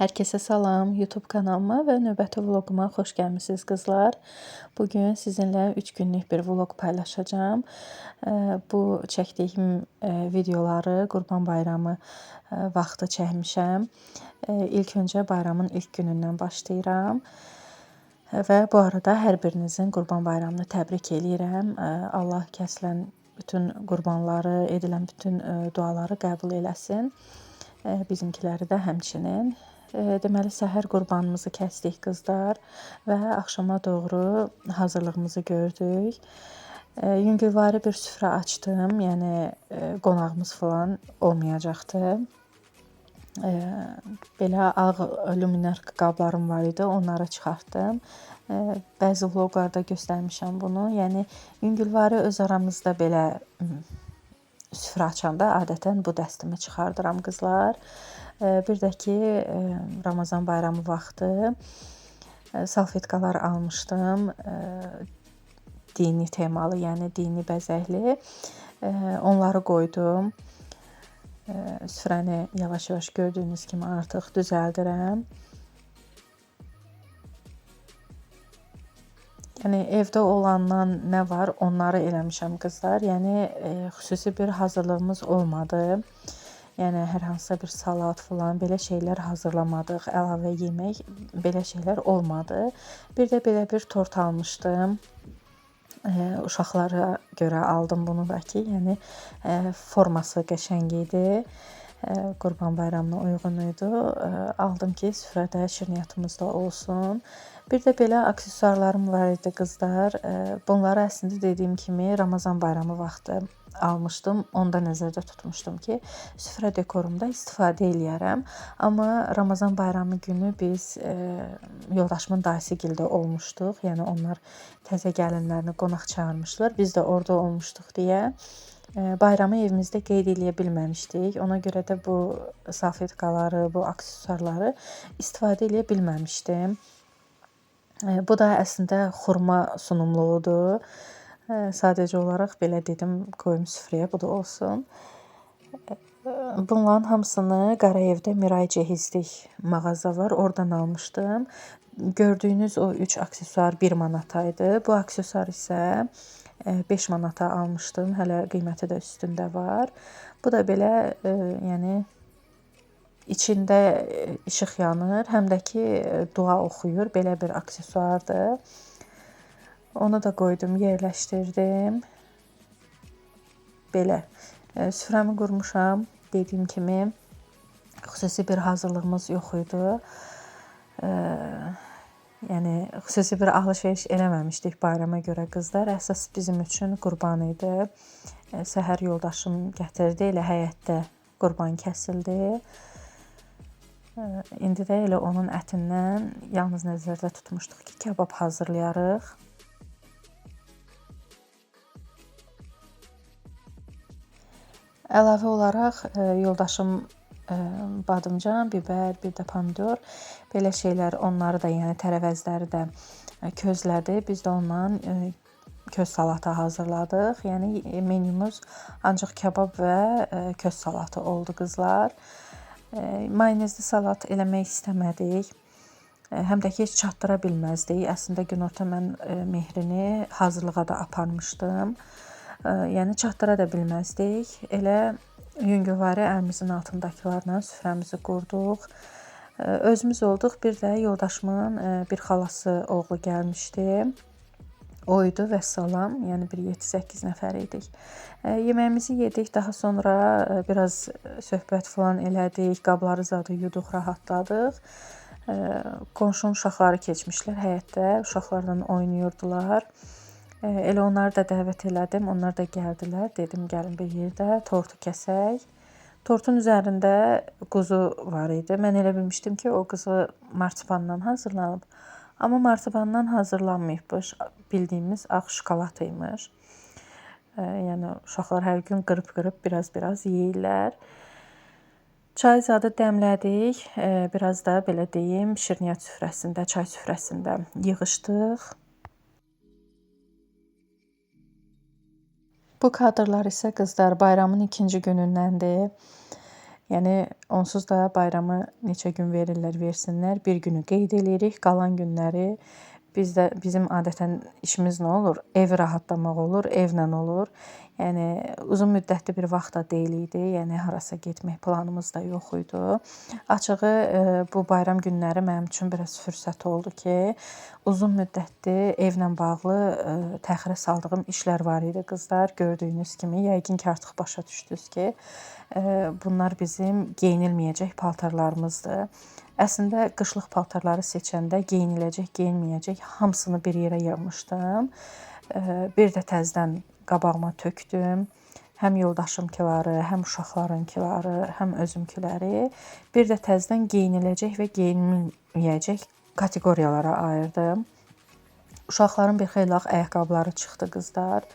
Hər kəsə salam, YouTube kanalıma və növbəti vloquma xoş gəlmisiniz qızlar. Bugün sizinlə 3 günlük bir vloq paylaşacağım. Bu çəkdiyim videoları Qurban Bayramı vaxtı çəkmişəm. İlk öncə bayramın ilk günündən başlayıram. Və bu arada hər birinizin Qurban Bayramını təbrik eləyirəm. Allah kəsilən bütün qurbanları, edilən bütün duaları qəbul eləsin. Bizimkiləri də həmçinin. Deməli, səhər qurbanımızı kəsdik qızlar və axşama doğru hazırlığımızı gördük. Yüngülvari bir süfrə açdım, yəni qonağımız falan olmayacaqdı. Belə ağ alüminiar qablarım var idi, onları çıxartdım. Bəzi vloqlarda göstərmişəm bunu. Yəni yüngülvari öz aramızda belə süfrə açanda adətən bu dəstimi çıxardıram qızlar. Bir də ki, Ramazan bayramı vaxtı salfetkalar almışdım. Dini temalı, yəni dini bəzəkli. Onları qoydum. Süfrəni yavaş-yavaş gördüyünüz kimi artıq düzəldirəm. Yəni evdə olandan nə var, onları eləmişəm qızlar. Yəni xüsusi bir hazırlığımız olmadı. Yəni hər hansısa bir salat falan belə şeylər hazırlamadıq, əlavə yemək belə şeylər olmadı. Bir də belə bir tort almışdım. Uşaqlara görə aldım bunu da ki, yəni forması qəşəng idi. Qurban Bayramına uyğun idi. Aldım ki, süfrədə şirniyyatımız da olsun. Bir də belə aksesuarlarım var idi qızlar. Bunları əslində dediyim kimi Ramazan bayramı vaxtı almışdım. Onda nəzərdə tutmuşdum ki, süfrə dekorumda istifadə eləyərəm. Amma Ramazan bayramı günü biz yoldaşımın dayısıgildə olmuşduq. Yəni onlar təzə gəlinlərini qonaq çağırmışlar. Biz də orada olmuşduq deyə bayramı evimizdə qeyd eləyə bilməmişdik. Ona görə də bu salfetkaları, bu aksesuarları istifadə eləyə bilməmişdim. Bu da əslində xurma sunumluğudur. Sadəcə olaraq belə dedim, qoyum süfrəyə, bu da olsun. Bunların hamısını Qarayevdə Miray Cehizlik mağaza var, oradan almışdım. Gördüyünüz o 3 aksesuar 1 manataydı. Bu aksesuar isə 5 manata almışdım. Hələ qiyməti də üstündə var. Bu da belə, yəni içində işıq yanır, həm də ki dua oxuyur. Belə bir aksesuardır. Onu da qoydum, yerləşdirdim. Belə. Süfrəmi qurmuşam. Dediyim kimi, xüsusi bir hazırlığımız yox idi. Yəni, xüsusi bir alış-veriş eləməmişdik bayrama görə qızlar. Əsas bizim üçün qurban idi. Səhər yoldaşım gətirdi, elə həyətdə qurban kəsildi. İndi də elə onun ətindən yalnız nəzərdə tutmuşduq ki, kabab hazırlayarıq. Əlavə olaraq yoldaşım badımcan, bibər, bir də pomidor, belə şeylər, onları da, yəni tərəvəzləri də közlədi. Biz də ondan köz salatı hazırladıq. Yəni menümüz ancaq kabab və köz salatı oldu qızlar. Mayonezli salat eləmək istəmədik. Həm də ki, heç çatdıra bilməzdik. Əslində günorta mən Mehrini hazırlığa da aparmışdım. Yəni çatdıra da bilməzdik. Elə yüngülvari əlimizin altındakılarla süfrəmizi qurduq. Özümüz olduq. Bir də yoldaşımın bir xalası oğlu gəlmişdi. O idi və salam. Yəni bir 7-8 nəfər idik. Yeməyimizi yedik. Daha sonra biraz söhbət falan elədik. Qabları zadı yuduq, rahatladıq. Qonşunun uşaqları keçmişlər həyətdə. Uşaqlarla oynayırdılar. Elə onları da dəvət elədim. Onlar da gəldilər. Dedim, gəlin bir yerdə tortu kəsək. Tortun üzərində quzu var idi. Mən elə bilmişdim ki, o quzu marsipandan hazırlanıb. Amma marsipandan hazırlanmayıbmış. Bildiyimiz ağ şokolad imiş. Yəni uşaqlar hər gün qırıb-qırıb biraz yeyirlər. Çay zadı dəmlədik. Biraz da belə deyim, şirniyyat süfrəsində, çay süfrəsində yığışdıq. Bu kadrlar isə qızlar bayramın ikinci günündəndir. Yəni onsuz da bayramı neçə gün verirlər, versinlər. Bir günü qeyd eləyirik, qalan günləri bizim adətən işimiz nə olur? Evi rahatlamaq olur, evlə olur. Yəni uzun müddətli bir vaxt da deyil idi. Yəni harasa getmək planımız da yox idi. Açığı bu bayram günləri mənim üçün biraz fürsət oldu ki, uzun müddətli evlə bağlı təxirə saldığım işlər var idi qızlar. Gördüyünüz kimi, yəqin ki artıq başa düşdünüz ki, bunlar bizim geyinilməyəcək paltarlarımızdır. Əslində qışlıq paltarları seçəndə geyiniləcək, geyinməyəcək hamısını bir yerə yığmışdım. Bir də təzədən qabağıma tökdüm. Həm yoldaşımkiləri, həm uşaqlarınkiləri, həm özümkiləri. Bir də təzədən geyiniləcək və geyinilməyəcək kateqoriyalara ayırdım. Uşaqların bir xeyli ayaqqabıları çıxdı qızlar.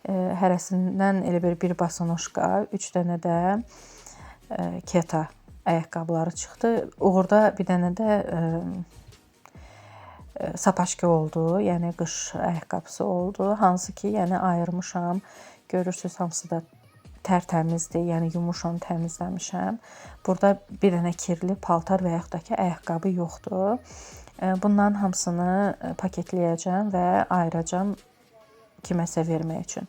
Hərəsindən elə bir basonoşka, 3 dənə də keta ayaqqabıları çıxdı. Uğurda bir dənə də sapaşka oldu, yəni qış ayaqqabısı oldu. Hansı ki, yəni ayırmışam. Görürsüz, hamısı da tərtəmizdir, yəni yumuşam, təmizləmişəm. Burada bir dənə kirli paltar və yaxud da ki, ayaqqabı yoxdur. Bunların hamısını paketləyəcəm və ayıracam kiməsə vermək üçün.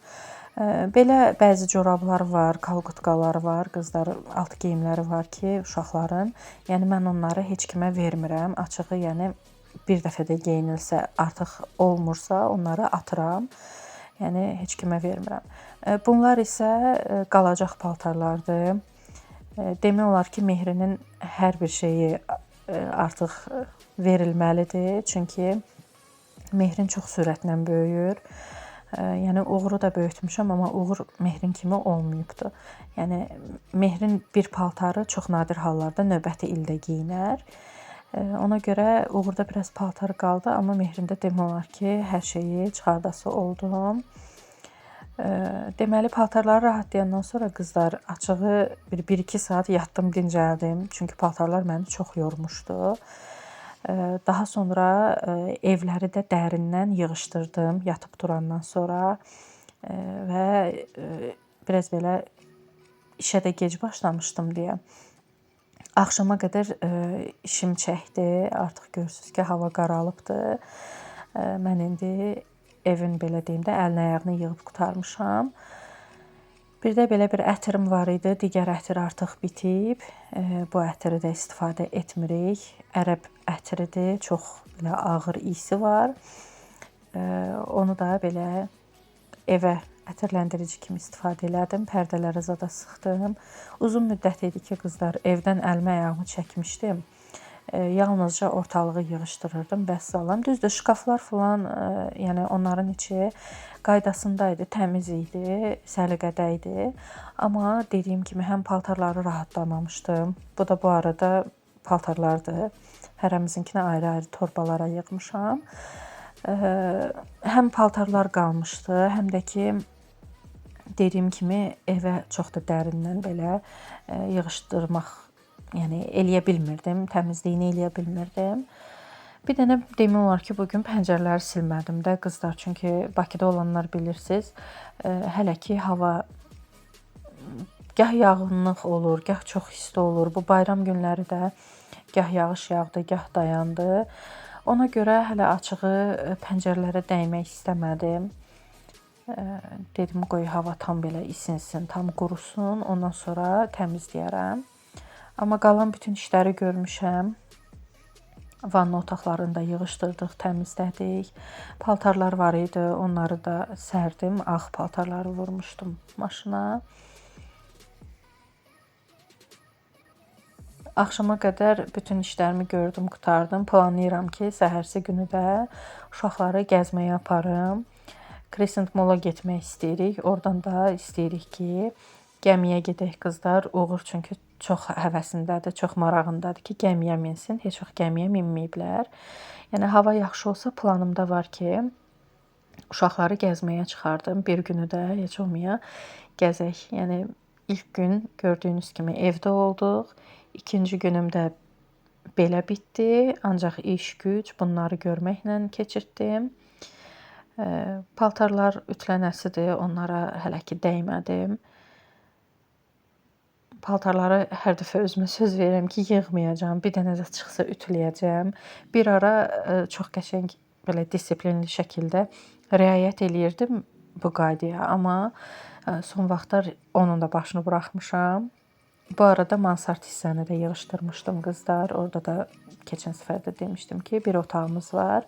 Belə bəzi corablar var, kalqutkalar var, qızlar alt geyimləri var ki, uşaqların. Yəni mən onları heç kimə vermirəm. Açığı, yəni bir dəfə də geyinilsə, artıq olmursa, onları atıram. Yəni heç kimə vermirəm. Bunlar isə qalacaq paltarlardır. Demək olar ki, Mehrinin hər bir şeyi artıq verilməlidir. Çünki Mehrin çox sürətlə böyüyür. Yəni Uğuru da böyütmüşəm, amma Uğur Mehrin kimi olmayıbdı. Yəni Mehrin bir paltarı çox nadir hallarda növbəti ildə geyinər. Ona görə Uğurda biraz paltar qaldı, amma Mehrində demək olar ki, hər şeyi çıxardası oldum. Deməli, paltarları rahatlayandan sonra qızlar açığı 1-2 saat yatdım, dincəldim. Çünki paltarlar məni çox yormuşdu. Daha sonra evləri də dərindən yığışdırdım yatıb durandan sonra və biraz belə işə də gec başlamışdım deyə. Axşama qədər işim çəkdi. Artıq görürsüz ki, hava qaralıbdı. Mən indi evin belə deyim də əlini ayağını yığıb qurtarmışam. Bir də belə bir ətirim var idi. Digər ətir artıq bitib. Bu ətiri də istifadə etmirik. Ərəb ətiridir. Çox belə ağır isi var. Onu da belə evə ətirləndirici kimi istifadə elədim. Pərdələrə zada sıxdım. Uzun müddət idi ki, qızlar, evdən əlimi ayağımı çəkmişdim. Yalnızca ortalığı yığışdırırdım, vəssalam. Düzdür, şkaflar falan, yəni onların içi qaydasındaydı, təmiz idi, səliqədə idi. Amma dediyim kimi həm paltarları rahatlamamışdım. Bu da bu arada paltarlardır. Hərəmizinkinə ayrı-ayrı torbalara yığmışam. Həm paltarlar qalmışdı, həm də ki, dediyim kimi evə çox da dərindən belə yığışdırmaq, yəni eləyə bilmirdim, təmizliyini eləyə bilmirdim. Bir dənə demək olar ki, bugün pəncərələri silmədim də qızlar, çünki Bakıda olanlar bilirsiniz, hələ ki hava gah yağıntılıq olur, gah çox isti olur. Bu bayram günləri də gah yağış yağdı, gah dayandı. Ona görə hələ açığı pəncərələrə dəymək istəmədim. Dedim, qoy hava tam belə isinsin, tam qurusun, ondan sonra təmizləyərəm. Amma qalan bütün işləri görmüşəm. Vanna otaqlarını da yığışdırdıq, təmizlədik. Paltarlar var idi, onları da sərdim. Ağ paltarları vurmuşdum maşına. Axşama qədər bütün işlərimi gördüm, qurtardım. Planlayıram ki, səhərsi günü də uşaqları gəzməyə aparım. Crescent Mall-a getmək istəyirik. Oradan da istəyirik ki, gəmiyə gedək qızlar. Uğur çünki çox həvəsindədir, çox marağındadır ki, gəmiyə minsin. Heç vaxt gəmiyə minməyiblər. Yəni hava yaxşı olsa planımda var ki, uşaqları gəzməyə çıxardım. Bir günü də heç olmaya gəzək. Yəni ilk gün gördüyünüz kimi evdə olduq. İkinci günüm də belə bitdi. Ancaq iş, güc bunları görməklə keçirtdim. Paltarlar ütlənəsidir. Onlara hələ ki dəymədim. Paltarları hər dəfə özümə söz verirəm ki, yığmayacağam. Bir dənə də çıxsa ütüləyəcəm. Bir ara çox qəşəng belə disiplinli şəkildə riayət eləyirdim bu qaydaya, amma son vaxtlar onun da başını buraxmışam. Bu arada mansart hissəni də yığışdırmışdım qızlar. Orada da keçən səfər də demişdim ki, bir otağımız var.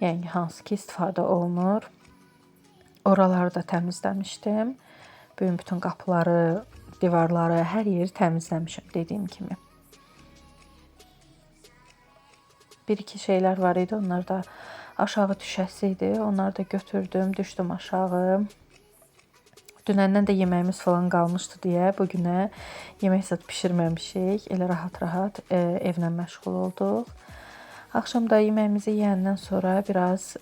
Yəni hansı ki istifadə olunur. Oraları da təmizləmişdim. Bütün qapıları, divarları, hər yeri təmizləmişəm dediyim kimi. Bir-iki şeylər var idi, onlar da aşağı düşəsi idi. Onları da götürdüm, düşdüm aşağı. Dünəndən də yeməyimiz falan qalmışdı deyə bu günə yemək zad bişirməmişik. Elə rahat-rahat evlə məşğul olduq. Axşam da yeməyimizi yeyəndən sonra biraz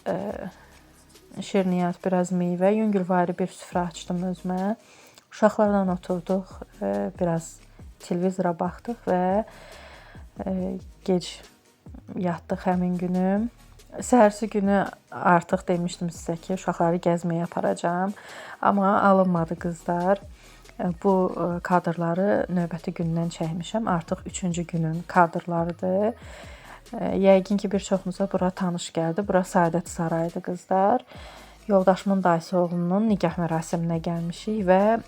şirniyyat, biraz meyvə, yüngülvari bir süfrə açdım özümə. Uşaqlarla oturduq, biraz televizora baxdıq və gec yatdıq həmin günü. Səhərsi günü artıq demişdim sizə ki, uşaqları gəzməyə aparacağam. Amma alınmadı qızlar. Bu kadrları növbəti gündən çəkmişəm. Artıq 3-cü günün kadrlarıdır. Yəqin ki, bir çoxunuza bura tanış gəldi. Bura Səadət Sarayıdır qızlar. Yoldaşımın dayısı oğlunun nikah mərasiminə gəlmişik və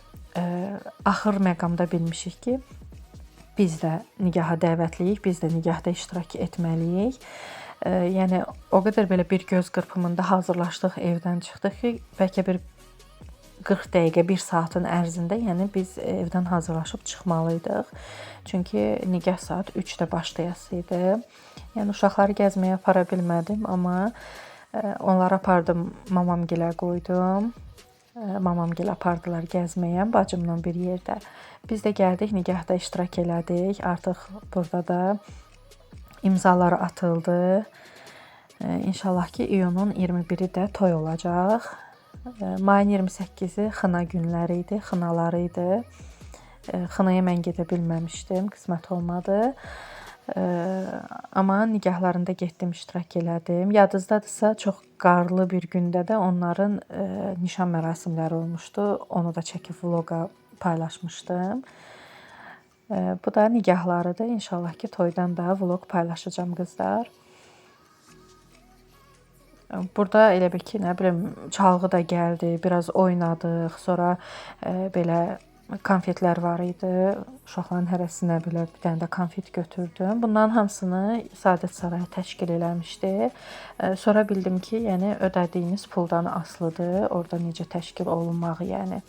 axır məqamda bilmişik ki, biz də nigaha dəvətliyik, biz də nigahda iştirak etməliyik. Yəni o qədər belə bir göz qırpımında hazırlaşdıq, evdən çıxdıq ki, bəlkə bir 40 dəqiqə, 1 saatın ərzində, yəni biz evdən hazırlaşıb çıxmalıydıq. Çünki nigah saat 3-də başlayası idi. Yəni uşaqları gəzməyə apara bilmədim, amma onları apardım, mamamgilə qoydum. Mamamgil apardılar gəzməyə, bacımla bir yerdə. Biz də gəldik, nigahda iştirak elədik. Artıq burada da imzaları atıldı. İnşallah ki, iyunun 21-i də toy olacaq. Mayın 28-i xına günləri idi, xınaları idi. Xınaya mən gedə bilməmişdim, qismət olmadı. Amma nigahlarında getdim, iştirak elədim. Yadınızdadırsa, çox qarlı bir gündə də onların nişan mərasimləri olmuşdu. Onu da çəkib vloqa paylaşmışdım. Bu da nigahlarıdır. İnşallah ki, toydan da vlog paylaşacağım qızlar. Burada elə bir ki, nə bilim, çalğı da gəldi, biraz oynadıq. Sonra belə konfetlər var idi. Uşaqların hərəsinə belə bir dənə də konfet götürdüm. Bunların hamısını Səadət Sarayı təşkil eləmişdi. Sonra bildim ki, yəni ödədiyiniz puldan asılıdır. Orada necə təşkil olunmağı, yəni.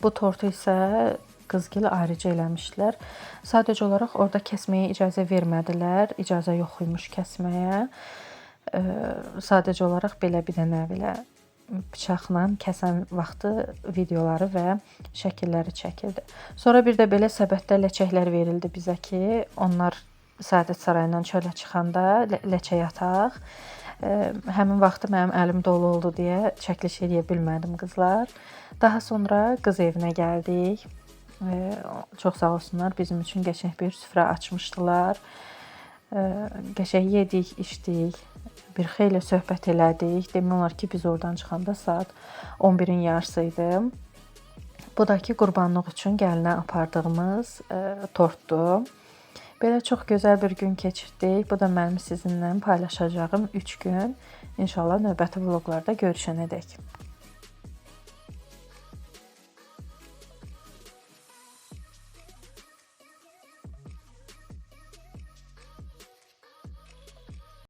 Bu tortu isə qızgil ayrıca eləmişdilər. Sadəcə olaraq orada kəsməyə icazə vermədilər. İcazə yox imiş kəsməyə. Sadəcə olaraq belə bir dənə belə bıçaqla kəsən vaxtı videoları və şəkilləri çəkildi. Sonra bir də belə səbətdə ləçəklər verildi bizə ki, onlar Səadət Sarayından çölə çıxanda ləçə yataq. Həmin vaxtı mənim əlim dolu oldu deyə çəkiliş eləyə bilmədim qızlar. Daha sonra qız evinə gəldik. Çox sağ olsunlar, bizim üçün qəşəng bir süfrə açmışdılar. Qəşəng yedik, içdik. Bir xeyli söhbət elədik. Demək olar ki, biz oradan çıxanda saat 11-in yarısı idi. Bu da ki, qurbanlıq üçün gəlinə apardığımız tortdur. Belə çox gözəl bir gün keçirdik. Bu da mənim sizinlə paylaşacağım 3 gün. İnşallah növbəti vloqlarda görüşənədək.